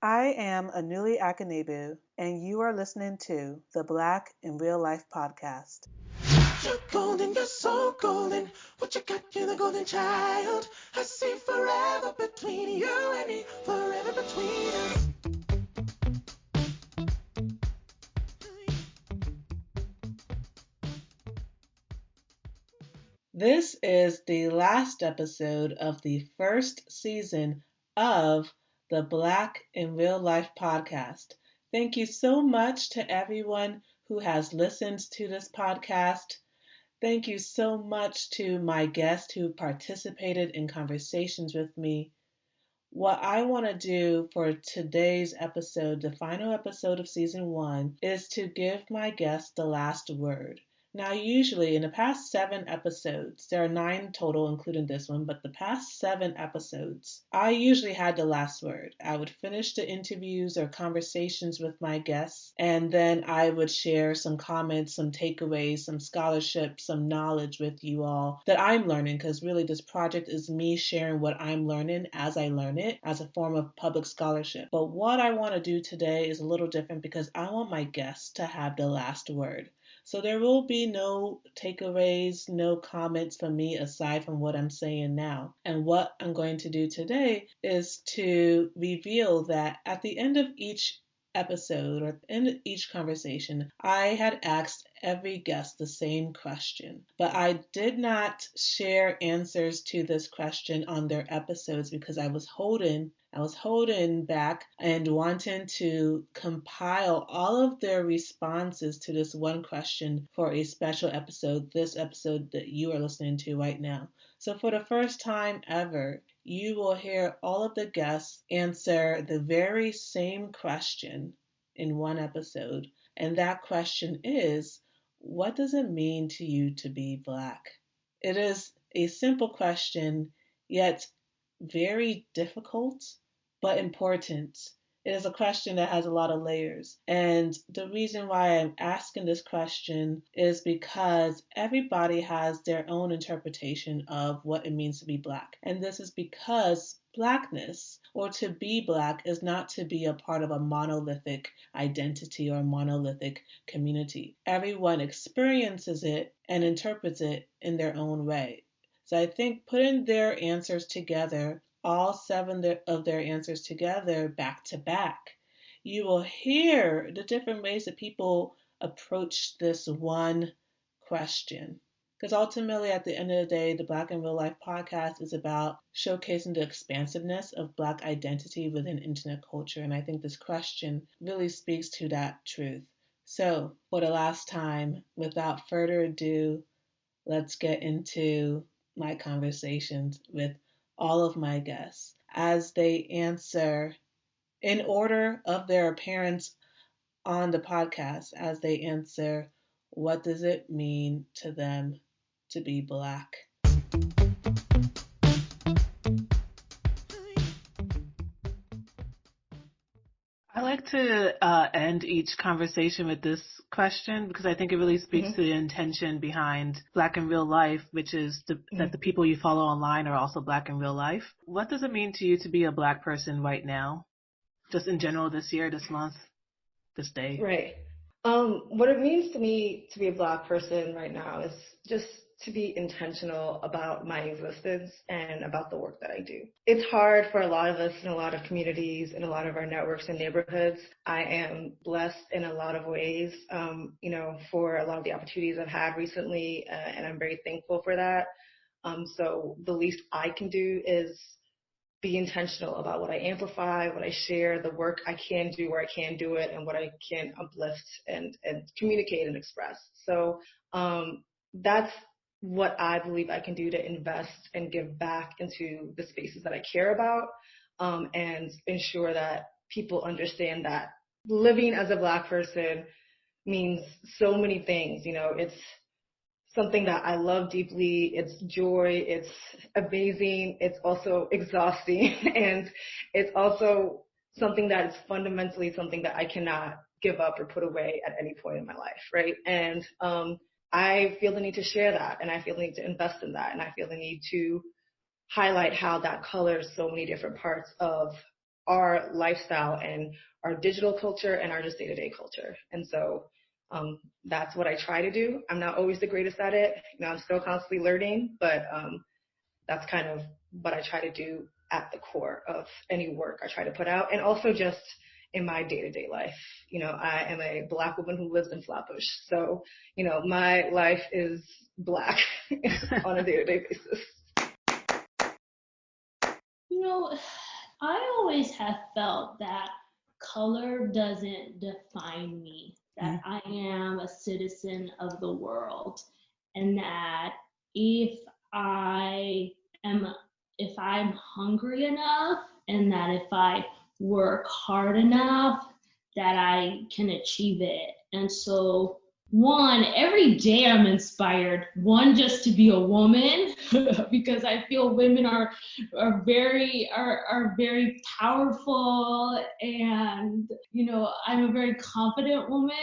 I am Anuli Akanegbu, and you are listening to the Black in Real Life Podcast. You're golden, you're so golden. What you got, you're the golden child. I see forever between you and me, forever between us. This is the last episode of the first season of the Black in Real Life Podcast. Thank you so much to everyone who has listened to this podcast. Thank you so much to my guests who participated in conversations with me. What I want to do for today's episode, the final episode of season 1, is to give my guests the last word. Now, usually in the past 7 episodes, there are 9 total, including this one, but the past 7 episodes, I usually had the last word. I would finish the interviews or conversations with my guests, and then I would share some comments, some takeaways, some scholarship, some knowledge with you all that I'm learning, because really this project is me sharing what I'm learning as I learn it as a form of public scholarship. But what I want to do today is a little different because I want my guests to have the last word. So there will be no takeaways, no comments from me aside from what I'm saying now. And what I'm going to do today is to reveal that at the end of each episode or at the end of each conversation, I had asked every guest the same question, but I did not share answers to this question on their episodes because I was holding back and wanting to compile all of their responses to this one question for a special episode, this episode that you are listening to right now. So for the first time ever, you will hear all of the guests answer the very same question in one episode. And that question is, what does it mean to you to be Black? It is a simple question, yet very difficult, but important. It is a question that has a lot of layers. And the reason why I'm asking this question is because everybody has their own interpretation of what it means to be Black. And this is because Blackness, or to be Black, is not to be a part of a monolithic identity or monolithic community. Everyone experiences it and interprets it in their own way. So I think putting their answers together, all 7 of their answers together back to back, you will hear the different ways that people approach this one question. Because ultimately, at the end of the day, the Black in Real Life podcast is about showcasing the expansiveness of Black identity within internet culture. And I think this question really speaks to that truth. So, for the last time, without further ado, let's get into my conversations with all of my guests as they answer in order of their appearance on the podcast, as they answer, what does it mean to them to be Black? I like to end each conversation with this question because I think it really speaks to the intention behind Black in Real Life, which is that the people you follow online are also Black in real life. What does it mean to you to be a Black person right now? Just in general, this year, this month, this day? Right. What it means to me to be a Black person right now is just to be intentional about my existence and about the work that I do. It's hard for a lot of us in a lot of communities, in a lot of our networks and neighborhoods. I am blessed in a lot of ways, for a lot of the opportunities I've had recently, and I'm very thankful for that. So the least I can do is be intentional about what I amplify, what I share, the work I can do where I can do it, and what I can uplift and communicate and express. So that's what I believe I can do to invest and give back into the spaces that I care about, and ensure that people understand that living as a Black person means so many things. It's something that I love deeply. It's joy. It's amazing. It's also exhausting. And it's also something that is fundamentally something that I cannot give up or put away at any point in my life, right? And I feel the need to share that, and I feel the need to invest in that, and I feel the need to highlight how that colors so many different parts of our lifestyle and our digital culture and our just day-to-day culture. And so that's what I try to do. I'm not always the greatest at it. I'm still constantly learning, but that's kind of what I try to do at the core of any work I try to put out, and also just in my day-to-day life. I am a Black woman who lives in Flatbush, so my life is Black on a day-to-day basis. I always have felt that color doesn't define me, that I am a citizen of the world, and that if I'm hungry enough, and that if I work hard enough, that I can achieve it. And so every day I'm inspired, just to be a woman, because I feel women are very powerful, and I'm a very confident woman.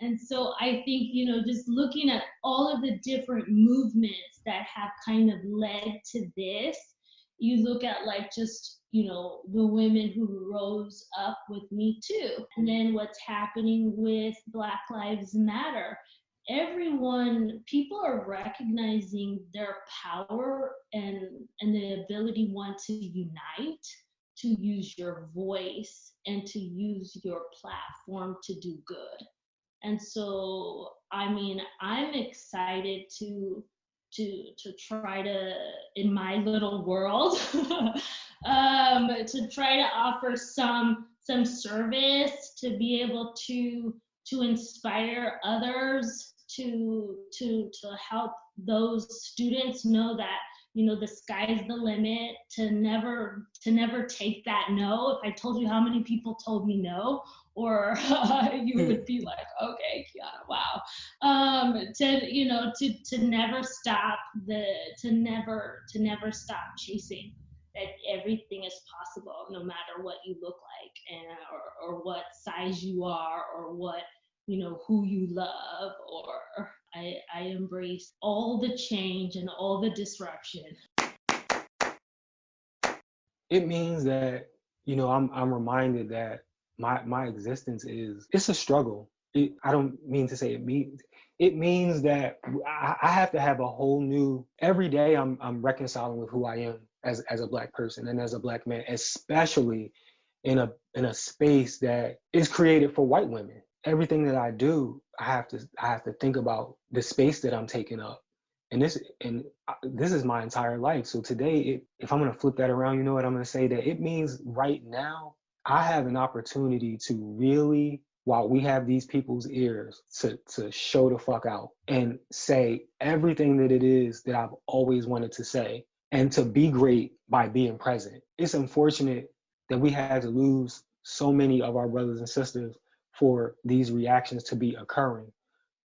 And so I think, just looking at all of the different movements that have kind of led to this, you look at just, the women who rose up with Me Too. And then what's happening with Black Lives Matter. People are recognizing their power and the ability, to unite, to use your voice, and to use your platform to do good. And so, I'm excited to try to, in my little world, to try to offer some service, to be able to inspire others, to help those students know that the sky's the limit, to never take that no. If I told you how many people told me no, or you would be like, okay, Kiana, wow. To never stop chasing, that everything is possible, no matter what you look like, and or what size you are, or what who you love, or I embrace all the change and all the disruption. It means that I'm reminded that my existence it's a struggle. I don't mean to say it means that I have to have a whole new, every day I'm reconciling with who I am as a Black person and as a Black man, especially in a space that is created for white women. Everything that I do, I have to think about the space that I'm taking up. And this is my entire life. So today, if I'm going to flip that around, you know what I'm going to say? That it means right now, I have an opportunity to really, while we have these people's ears, to show the fuck out and say everything that it is that I've always wanted to say, and to be great by being present. It's unfortunate that we had to lose so many of our brothers and sisters for these reactions to be occurring.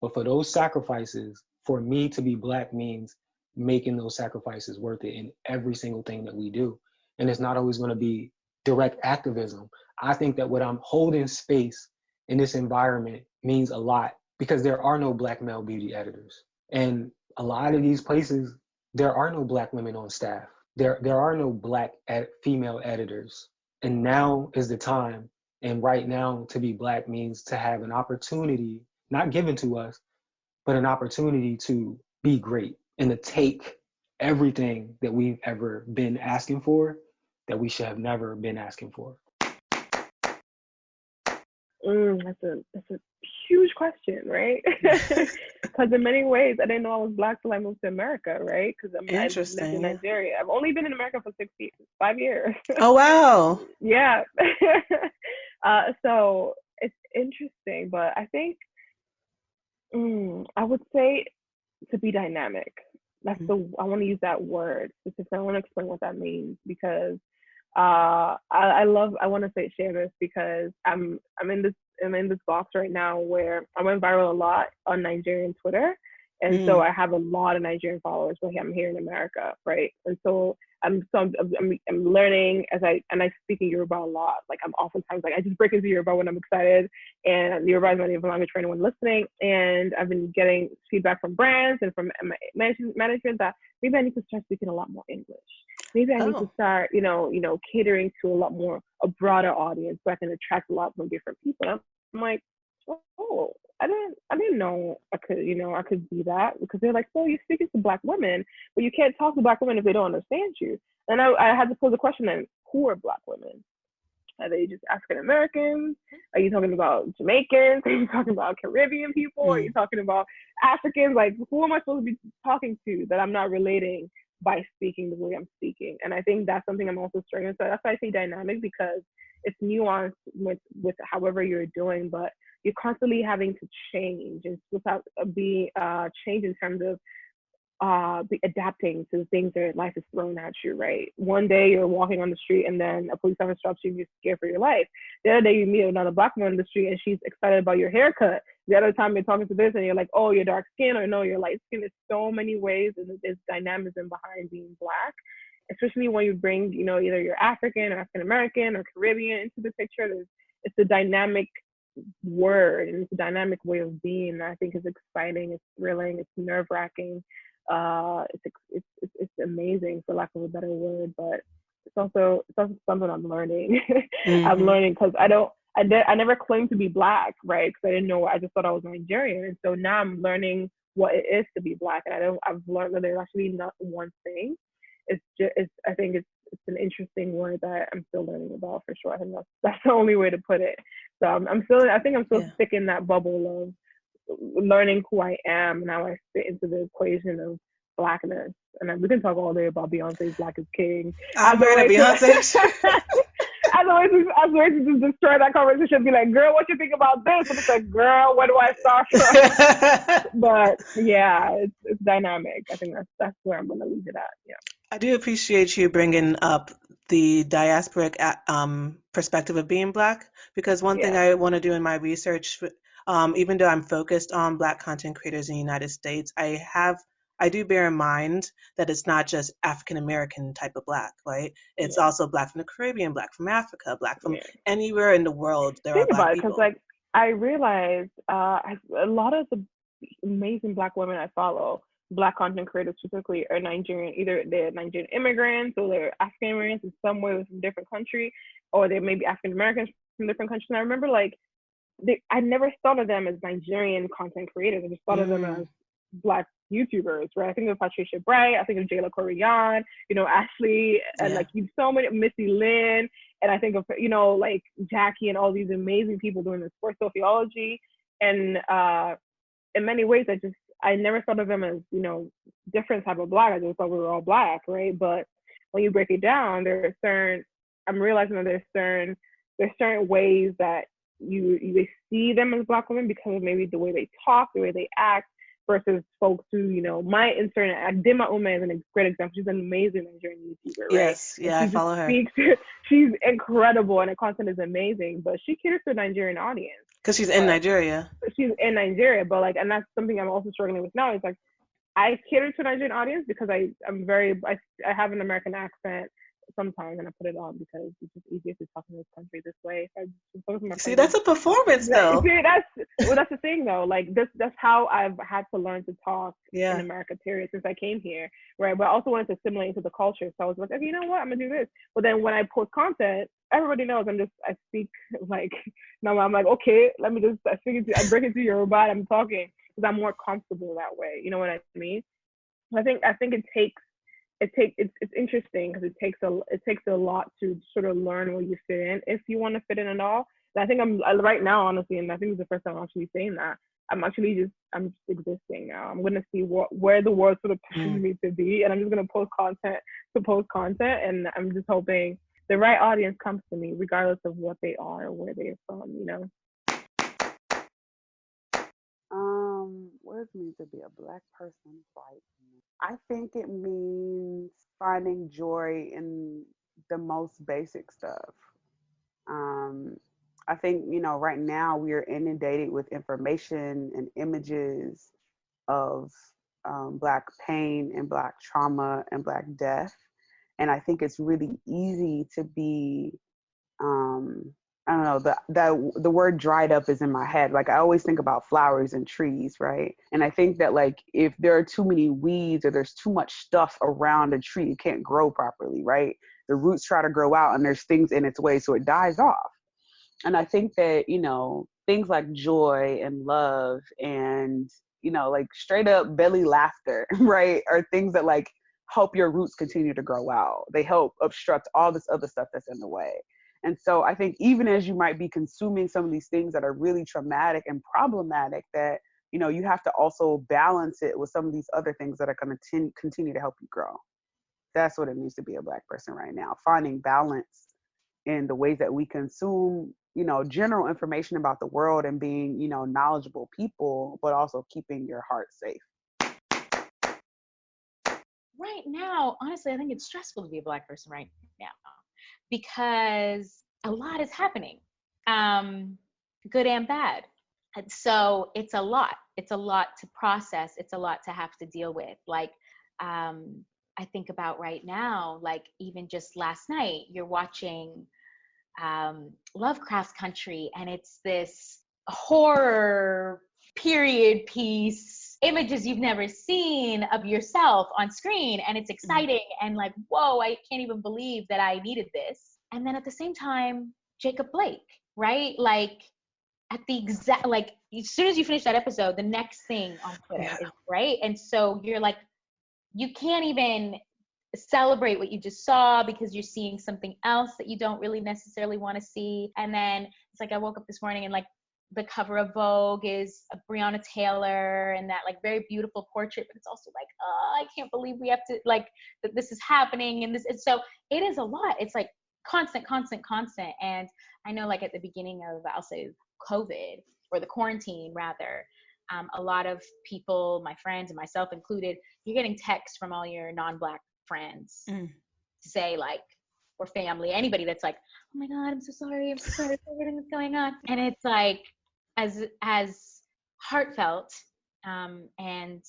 But for those sacrifices, for me to be Black means making those sacrifices worth it in every single thing that we do. And it's not always going to be direct activism. I think that what I'm holding space in this environment means a lot, because there are no Black male beauty editors. And a lot of these places, there are no Black women on staff. There are no Black female editors. And now is the time. And right now, to be Black means to have an opportunity, not given to us, but an opportunity to be great and to take everything that we've ever been asking for, that we should have never been asking for. That's a huge question, right? Because in many ways, I didn't know I was Black till I moved to America, right? Because I lived in Nigeria. I've only been in America for 5 years. Oh, wow. Yeah. So it's interesting, but I think I would say to be dynamic. I want to use that word specifically. I want to explain what that means, because I want to share this, because I'm in this box right now where I went viral a lot on Nigerian Twitter, and so I have a lot of Nigerian followers when I'm here in America, right? And so I'm learning as I speak in Yoruba a lot. Like, I'm oftentimes I just break into Yoruba when I'm excited, and Yoruba is my native language for anyone listening. And I've been getting feedback from brands and from management that maybe I need to start speaking a lot more English. maybe I need to Oh. start, catering to a broader audience so I can attract a lot more different people. I'm like, oh, I didn't know I could do that, because they're like, so you're speaking to Black women, but you can't talk to Black women if they don't understand you. And I had to pose a question then, who are Black women? Are they just African Americans? Are you talking about Jamaicans? Are you talking about Caribbean people? Are you talking about Africans? Like, who am I supposed to be talking to that I'm not relating by speaking the way I'm speaking? And I think that's something I'm also struggling with. So that's why I say dynamic, because it's nuanced with however you're doing, but you're constantly having to change. It's without being change in terms of be adapting to the things that life is throwing at you, right? One day you're walking on the street and then a police officer stops you and you're scared for your life. The other day you meet another Black woman on the street and she's excited about your haircut. The other time you're talking to this and you're like, oh, you're dark skin, or no, you're light skin. There's so many ways, and there's dynamism behind being Black, especially when you bring, either you're African or African American or Caribbean into the picture. It's a dynamic word, and it's a dynamic way of being that I think is exciting, it's thrilling, it's nerve-wracking. It's amazing, for lack of a better word, but it's also something I'm learning. I'm learning because I never claimed to be Black, right? Because I didn't know. I just thought I was Nigerian, and so now I'm learning what it is to be Black, and I've learned that there's actually not one thing. I think it's an interesting word that I'm still learning about, for sure. I think that's the only way to put it. So I'm still stuck in that bubble of learning who I am and how I fit into the equation of Blackness. And then we can talk all day about Beyonce's Black is King. I'm hearing a Beyonce. As always, to just destroy that conversation, be like, girl, what you think about this? And it's like, girl, where do I start from? But yeah, it's dynamic. I think that's where I'm gonna leave it at. Yeah. I do appreciate you bringing up the diasporic perspective of being Black, because one thing I want to do in my research, even though I'm focused on Black content creators in the United States, I do bear in mind that it's not just African American type of Black, right? It's also Black from the Caribbean, Black from Africa, Black from anywhere in the world. There are Black people. Because like I realized a lot of the amazing Black women I follow, Black content creators specifically, are Nigerian. Either they're Nigerian immigrants, or they're African immigrants in some way from a different country, or they may be African Americans from different countries. And I remember I never thought of them as Nigerian content creators. I just thought of them as Black YouTubers, right? I think of Patricia Bright, I think of Jayla Corian, Ashley, and so many, Missy Lynn, and I think of like Jackie and all these amazing people doing the sports sociology. And in many ways, I never thought of them as different type of Black. I just thought we were all Black, right? But when you break it down, I'm realizing that there's certain ways that you see them as Black women because of maybe the way they talk, the way they act, versus folks who, my intern, Adima Ume is a great example. She's an amazing Nigerian YouTuber, right? Yes, yeah, I follow her. She's incredible, and her content is amazing, but she caters to a Nigerian audience. Because she's in Nigeria. She's in Nigeria, but and that's something I'm also struggling with now. It's like, I cater to a Nigerian audience because I have an American accent sometimes, and I put it on because it's just easier to talk in this country this way. See, that's a performance, though. See, that's the thing, though. Like, that's how I've had to learn to talk in America, period, since I came here, right? But I also wanted to assimilate into the culture, so I was like, okay, you know what, I'm gonna do this. But then when I post content, everybody knows I speak like, now I'm like, okay, I break into Yoruba, I'm talking because I'm more comfortable that way. You know what I mean? I think it's interesting because it takes a lot to sort of learn where you fit in, if you want to fit in at all. And I think I'm right now, honestly, and I think it's the first time I'm actually saying that, I'm just existing now. I'm gonna see where the world sort of pushes me to be, and I'm just gonna post content, and I'm just hoping the right audience comes to me, regardless of what they are or where they're from. What does it mean to be a Black person right now? I think it means finding joy in the most basic stuff. I think, right now we are inundated with information and images of Black pain and Black trauma and Black death. And I think it's really easy to be I don't know, the word dried up is in my head. Like I always think about flowers and trees, right? And I think that like if there are too many weeds or there's too much stuff around a tree, it can't grow properly, right? The roots try to grow out and there's things in its way, so it dies off. And I think that, things like joy and love and, like straight up belly laughter, right, are things that like help your roots continue to grow out. They help obstruct all this other stuff that's in the way. And so I think even as you might be consuming some of these things that are really traumatic and problematic, that, you have to also balance it with some of these other things that are going to continue to help you grow. That's what it means to be a Black person right now, finding balance in the ways that we consume, general information about the world and being, knowledgeable people, but also keeping your heart safe. Right now, honestly, I think it's stressful to be a Black person right now because a lot is happening, good and bad. And so it's a lot. It's a lot to process. It's a lot to have to deal with. Like, I think about right now, like even just last night, you're watching Lovecraft's Country, and it's this horror period piece, images you've never seen of yourself on screen, and it's exciting and like, whoa, I can't even believe that I needed this. And then at the same time, Jacob Blake, right? Like at the exact, like as soon as you finish that episode, the next thing on Twitter is, right? And so you're like, you can't even celebrate what you just saw because you're seeing something else that you don't really necessarily want to see. And then it's like I woke up this morning and like the cover of Vogue is a Breonna Taylor and that like very beautiful portrait, but it's also like, oh, I can't believe we have to like that this is happening and this. And so it is a lot. It's like constant. And I know like at the beginning of, I'll say COVID or the quarantine rather, a lot of people, my friends and myself included, you're getting texts from all your non-Black friends to say like, or family, anybody that's like, oh my God, I'm so sorry for everything that's going on. And it's like, as heartfelt and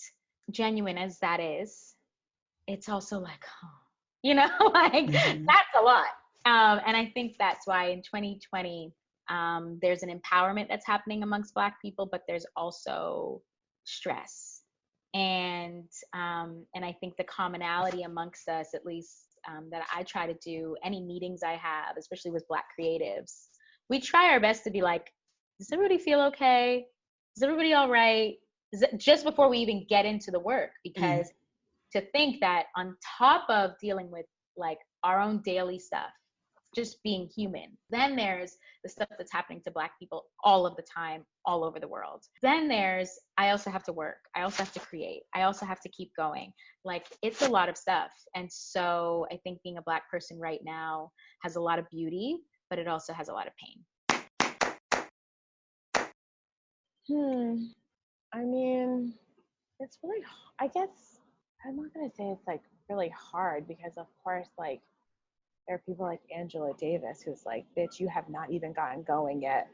genuine as that is, it's also like, oh, like that's a lot. And I think that's why in 2020, there's an empowerment that's happening amongst Black people, but there's also stress. And I think the commonality amongst us, at least that I try to do, any meetings I have, especially with Black creatives, we try our best to be like, does everybody feel okay? Is everybody all right? Just before we even get into the work, because to think that on top of dealing with like our own daily stuff, just being human, then there's the stuff that's happening to Black people all of the time, all over the world. Then there's, I also have to work. I also have to create. I also have to keep going. Like it's a lot of stuff. And so I think being a Black person right now has a lot of beauty, but it also has a lot of pain. I mean, it's really, I guess, I'm not going to say it's like really hard because of course, like there are people like Angela Davis who's like, bitch, you have not even gotten going yet.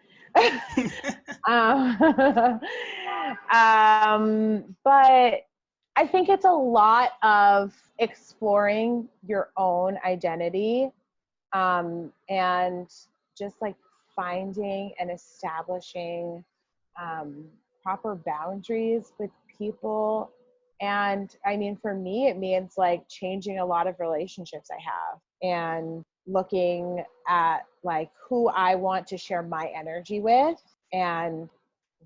But I think it's a lot of exploring your own identity and just like finding and establishing proper boundaries with people. And I mean, for me, it means like changing a lot of relationships I have and looking at like who I want to share my energy with and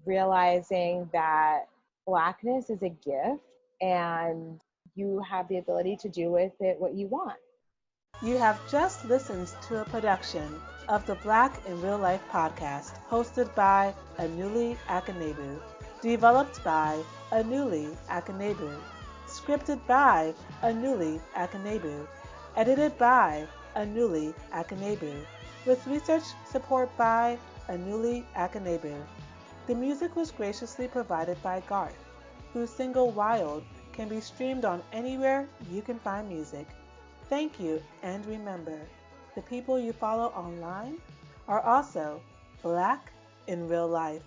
realizing that Blackness is a gift and you have the ability to do with it what you want. You have just listened to a production of the Black in Real Life podcast, hosted by Anuli Akanegbu, developed by Anuli Akanegbu, scripted by Anuli Akanegbu, edited by Anuli Akanegbu, with research support by Anuli Akanegbu. The music was graciously provided by Garth, whose single Wild can be streamed on anywhere you can find music. Thank you, and remember, the people you follow online are also Black in real life.